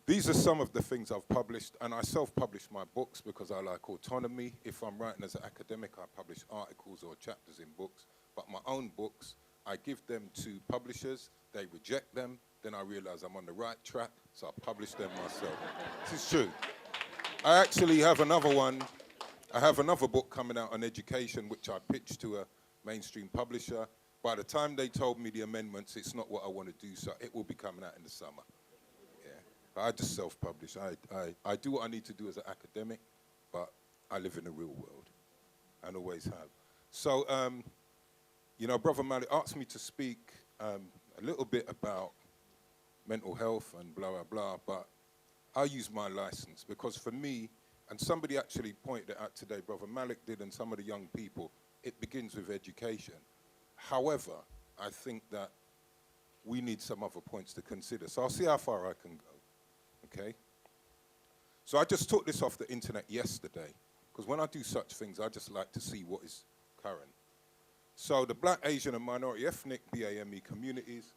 These are some of the things I've published, and I self-publish my books because I like autonomy. If I'm writing as an academic, I publish articles or chapters in books, but my own books, I give them to publishers, they reject them, then I realize I'm on the right track, so I publish them myself. This is true. I actually have another one. I have another book coming out on education, which I pitched to a mainstream publisher. By the time they told me the amendments, it's not what I want to do, so it will be coming out in the summer. I just self-publish. I do what I need to do as an academic, but I live in the real world and always have. So, you know, Brother Malik asked me to speak a little bit about mental health and blah, blah, blah, but I'll use my license because for me, and somebody actually pointed it out today, Brother Malik did, and some of the young people, it begins with education. However, I think that we need some other points to consider. So I'll see how far I can go. Okay? So I just took this off the internet yesterday, because when I do such things, I just like to see what is current. So the Black, Asian, and minority ethnic BAME communities,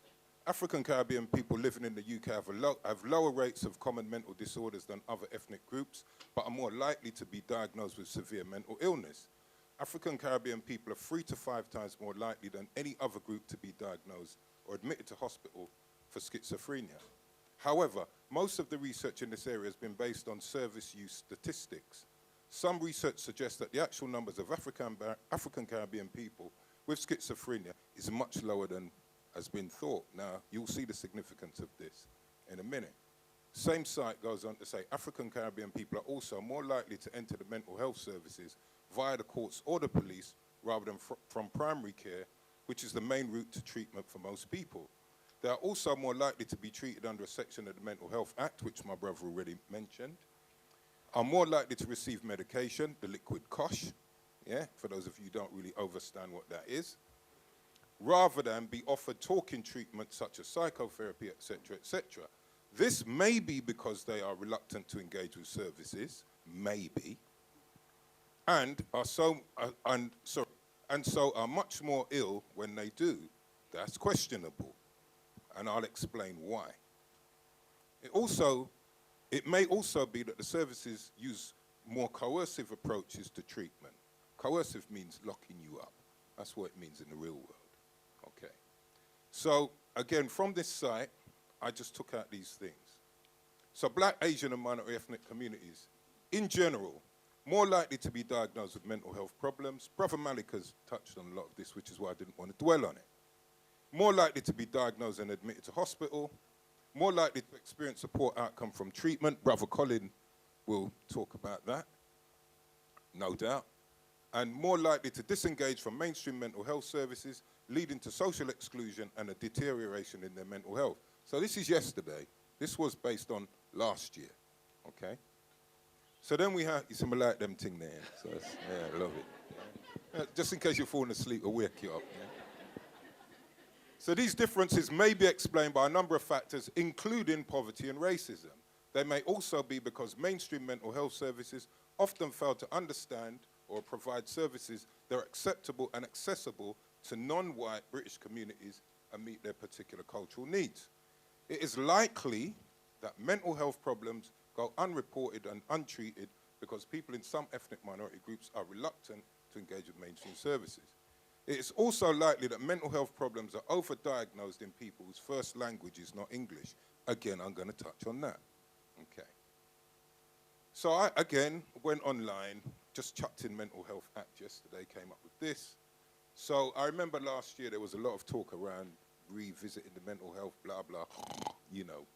African Caribbean people living in the UK have lower rates of common mental disorders than other ethnic groups, but are more likely to be diagnosed with severe mental illness. African Caribbean people are 3 to 5 times more likely than any other group to be diagnosed or admitted to hospital for schizophrenia. However, most of the research in this area has been based on service use statistics. Some research suggests that the actual numbers of African Caribbean people with schizophrenia is much lower than has been thought. Now, you'll see the significance of this in a minute. Same site goes on to say African Caribbean people are also more likely to enter the mental health services via the courts or the police rather than from primary care, which is the main route to treatment for most people. They are also more likely to be treated under a section of the Mental Health Act, which my brother already mentioned, are more likely to receive medication, the liquid cosh, yeah, for those of you who don't really understand what that is, rather than be offered talking treatment such as psychotherapy, etc., etc. This may be because they are reluctant to engage with services, maybe, and so are much more ill when they do. That's questionable. And I'll explain why. It may also be that the services use more coercive approaches to treatment. Coercive means locking you up. That's what it means in the real world. Okay. So again, from this site, I just took out these things. So Black, Asian, and minority ethnic communities, in general, more likely to be diagnosed with mental health problems. Brother Malik has touched on a lot of this, which is why I didn't want to dwell on it. More likely to be diagnosed and admitted to hospital, more likely to experience a poor outcome from treatment. Brother Colin will talk about that, no doubt. And more likely to disengage from mainstream mental health services, leading to social exclusion and a deterioration in their mental health. So this is yesterday. This was based on last year, okay? So then we have, some like them thing there, so yeah, I love it. Yeah. Just in case you're falling asleep, I'll wake you up. Yeah? So these differences may be explained by a number of factors, including poverty and racism. They may also be because mainstream mental health services often fail to understand or provide services that are acceptable and accessible to non-white British communities and meet their particular cultural needs. It is likely that mental health problems go unreported and untreated because people in some ethnic minority groups are reluctant to engage with mainstream services. It is also likely that mental health problems are overdiagnosed in people whose first language is not English. Again, I'm going to touch on that. Okay. So I, again, went online, just chucked in Mental Health Act yesterday, came up with this. So I remember last year there was a lot of talk around revisiting the mental health, blah, blah, you know,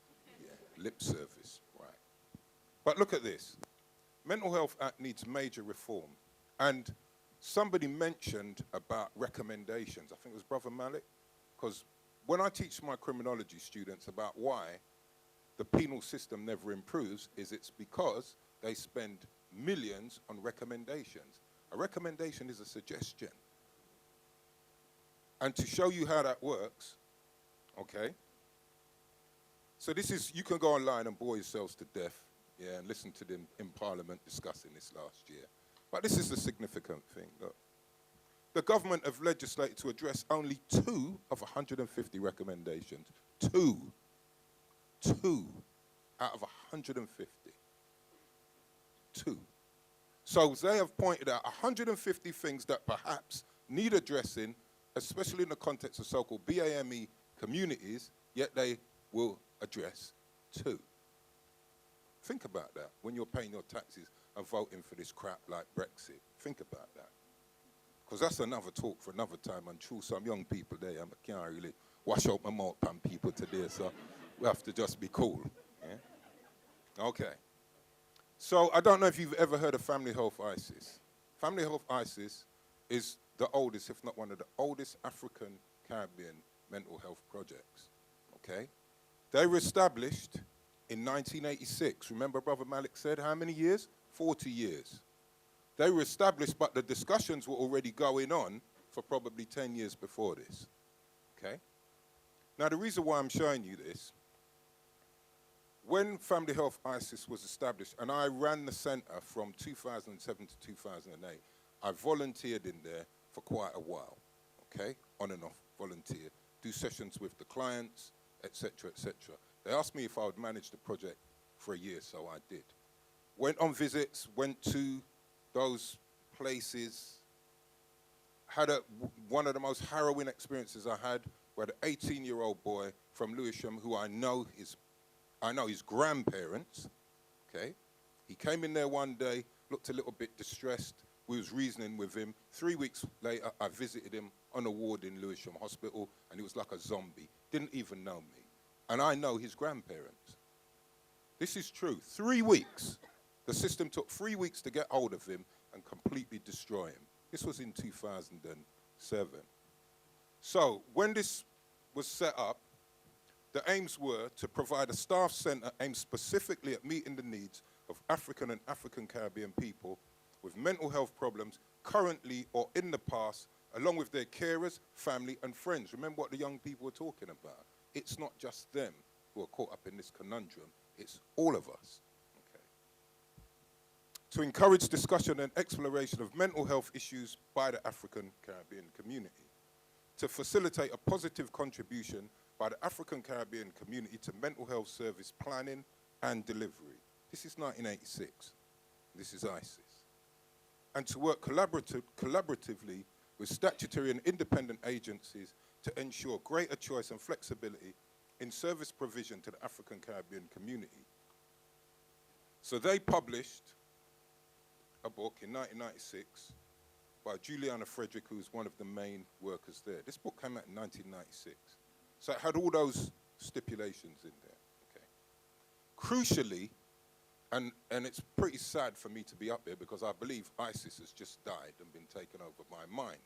yeah, lip service, right. But look at this. Mental Health Act needs major reform. And somebody mentioned about recommendations. I think it was Brother Malik. Because when I teach my criminology students about why the penal system never improves, it's because they spend millions on recommendations. A recommendation is a suggestion. And to show you how that works, okay? So this is, you can go online and bore yourselves to death, yeah, and listen to them in Parliament discussing this last year. But this is the significant thing. Look. The government have legislated to address only 2 of 150 recommendations. 2. out of 150. 2. So they have pointed out 150 things that perhaps need addressing, especially in the context of so-called BAME communities, yet they will address 2. Think about that when you're paying your taxes and voting for this crap like Brexit. Think about that. Because that's another talk for another time. I'm sure some young people there, I can't really wash out my mouth on people today, so we have to just be cool. Yeah? Okay. So I don't know if you've ever heard of Family Health ISIS. Family Health ISIS is the oldest, if not one of the oldest African Caribbean mental health projects. Okay? They were established in 1986. Remember Brother Malik said how many years? 40 years. They were established, but the discussions were already going on for probably 10 years before this. Okay? Now, the reason why I'm showing you this, when Family Health ISIS was established, and I ran the center from 2007 to 2008, I volunteered in there for quite a while, okay? On and off, volunteer, do sessions with the clients, etc., etc. They asked me if I would manage the project for a year, so I did. Went on visits, went to those places, had one of the most harrowing experiences I had, where the 18-year-old boy from Lewisham, who I know his grandparents, okay? He came in there one day, looked a little bit distressed. We was reasoning with him. 3 weeks later, I visited him on a ward in Lewisham Hospital, and he was like a zombie. Didn't even know me. And I know his grandparents. This is true. 3 weeks. The system took 3 weeks to get hold of him and completely destroy him. This was in 2007. So when this was set up, the aims were to provide a staff center aimed specifically at meeting the needs of African and African Caribbean people with mental health problems currently or in the past, along with their carers, family, and friends. Remember what the young people were talking about. It's not just them who are caught up in this conundrum, it's all of us. Okay. To encourage discussion and exploration of mental health issues by the African Caribbean community. To facilitate a positive contribution by the African Caribbean community to mental health service planning and delivery. This is 1986. This is ISIS. And to work collaboratively with statutory and independent agencies to ensure greater choice and flexibility in service provision to the African Caribbean community. So they published a book in 1996 by Juliana Frederick, who's one of the main workers there. This book came out in 1996. So it had all those stipulations in there, okay? Crucially, and it's pretty sad for me to be up here because I believe ISIS has just died and been taken over by mind.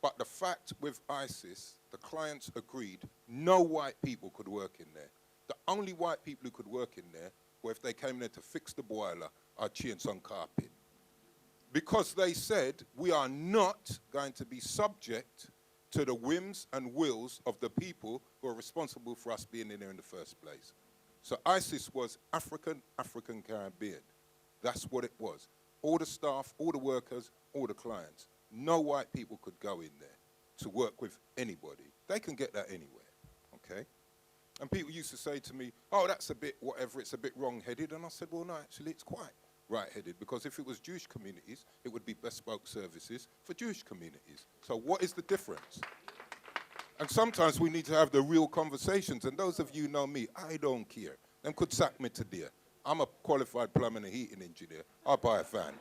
But the fact with ISIS, the clients agreed no white people could work in there. The only white people who could work in there were if they came there to fix the boiler or change some carpet. Because they said, we are not going to be subject to the whims and wills of the people who are responsible for us being in there in the first place. So ISIS was African Caribbean. That's what it was. All the staff, all the workers, all the clients. No white people could go in there to work with anybody. They can get that anywhere, okay? And people used to say to me, oh, that's a bit whatever, it's a bit wrong-headed. And I said, well, no, actually, it's quite right-headed, because if it was Jewish communities, it would be bespoke services for Jewish communities. So what is the difference? And sometimes we need to have the real conversations, and those of you who know me, I don't care. Them could sack me today. I'm a qualified plumbing and heating engineer. I'll buy a fan.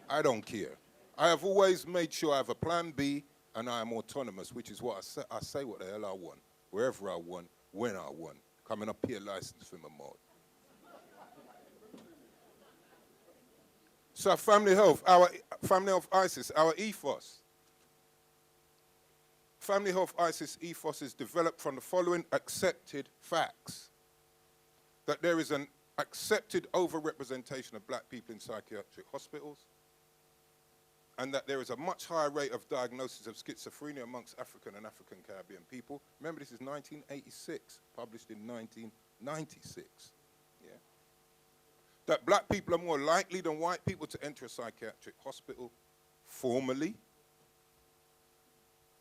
I don't care. I have always made sure I have a plan B, and I am autonomous, which is what I say what the hell I want, wherever I want, when I want. Coming up here, license for my mode. So Family Health, our Family Health ISIS, our ethos. Family Health ISIS ethos is developed from the following accepted facts. That there is an accepted overrepresentation of black people in psychiatric hospitals, and that there is a much higher rate of diagnosis of schizophrenia amongst African and African Caribbean people. Remember, this is 1986, published in 1996. Yeah. That black people are more likely than white people to enter a psychiatric hospital formally.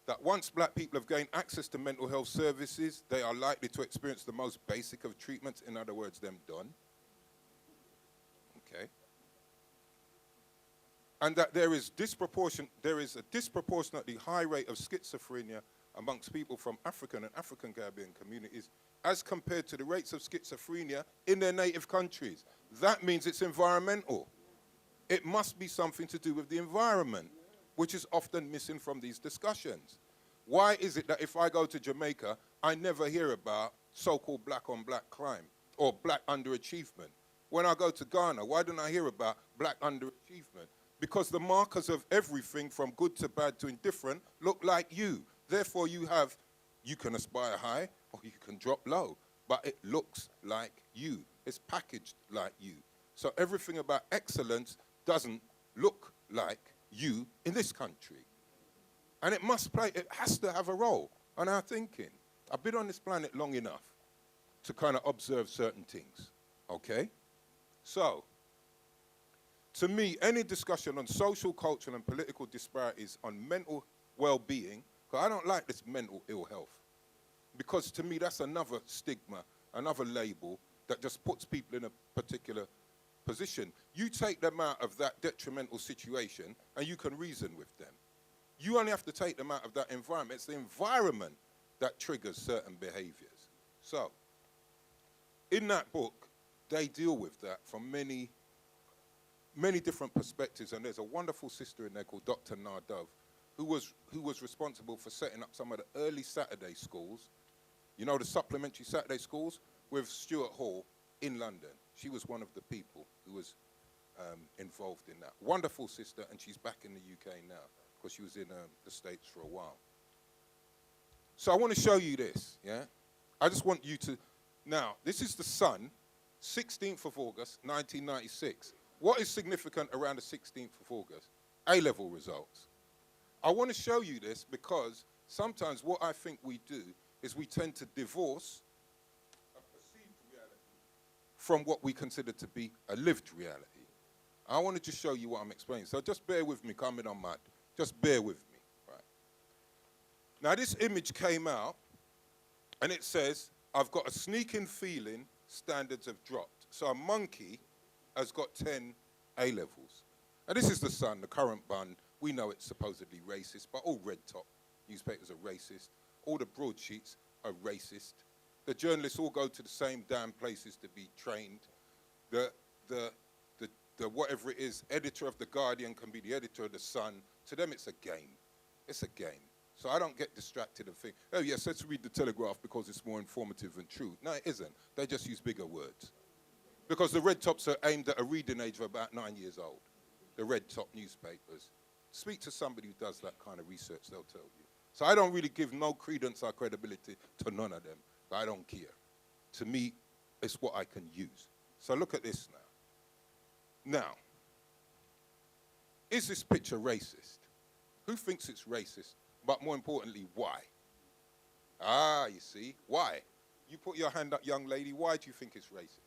that once black people have gained access to mental health services, they are likely to experience the most basic of treatments, in other words, them done. Okay. And that there is a disproportionately high rate of schizophrenia amongst people from African and African Caribbean communities as compared to the rates of schizophrenia in their native countries. That means it's environmental. It must be something to do with the environment, which is often missing from these discussions. Why is it that if I go to Jamaica, I never hear about so-called black-on-black crime or black underachievement? When I go to Ghana, why don't I hear about black underachievement? Because the markers of everything from good to bad to indifferent look like you. Therefore, you can aspire high or you can drop low, but it looks like you. It's packaged like you. So everything about excellence doesn't look like you in this country. And it has to have a role on our thinking. I've been on this planet long enough to kind of observe certain things, okay? So, to me, any discussion on social, cultural, and political disparities on mental well-being, because I don't like this mental ill health, because to me that's another stigma, another label that just puts people in a particular position. You take them out of that detrimental situation and you can reason with them. You only have to take them out of that environment. It's the environment that triggers certain behaviors. So, in that book, they deal with that from many different perspectives, and there's a wonderful sister in there called Dr. Nardove, who was responsible for setting up some of the early Saturday schools, you know, the supplementary Saturday schools, with Stuart Hall in London. She was one of the people who was involved in that. Wonderful sister, and she's back in the UK now, because she was in the States for a while. So I want to show you this, yeah? I just want you to, now, this is the Sun, 16th of August, 1996. What is significant around the 16th of August? A-level results. I want to show you this because sometimes what I think we do is we tend to divorce a perceived reality from what we consider to be a lived reality. I want to just show you what I'm explaining. So just bear with me, coming on mad. Just bear with me, right? Now this image came out and it says, I've got a sneaking feeling standards have dropped. So a monkey has got 10 A-levels. And this is the Sun, the current bun. We know it's supposedly racist, but all red top newspapers are racist. All the broadsheets are racist. The journalists all go to the same damn places to be trained. The whatever it is, editor of The Guardian can be the editor of The Sun. To them, it's a game. It's a game. So I don't get distracted and think, oh yes, let's read the Telegraph because it's more informative and true. No, it isn't. They just use bigger words. Because the red tops are aimed at a reading age of about 9 years old. The red top newspapers. Speak to somebody who does that kind of research, they'll tell you. So I don't really give no credence or credibility to none of them. I don't care. To me, it's what I can use. So look at this now. Now, is this picture racist? Who thinks it's racist? But more importantly, why? Ah, you see, why? You put your hand up, young lady. Why do you think it's racist?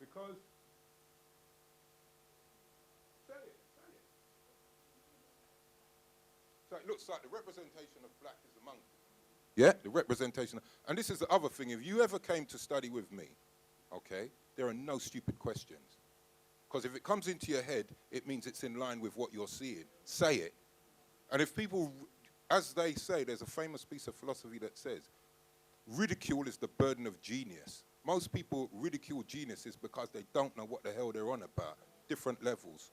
Because, say it. So it looks like the representation of black is a monkey. Yeah, the representation. And this is the other thing. If you ever came to study with me, okay, there are no stupid questions. Because if it comes into your head, it means it's in line with what you're seeing. Say it. And if people, as they say, there's a famous piece of philosophy that says, ridicule is the burden of genius. Most people ridicule geniuses because they don't know what the hell they're on about, different levels.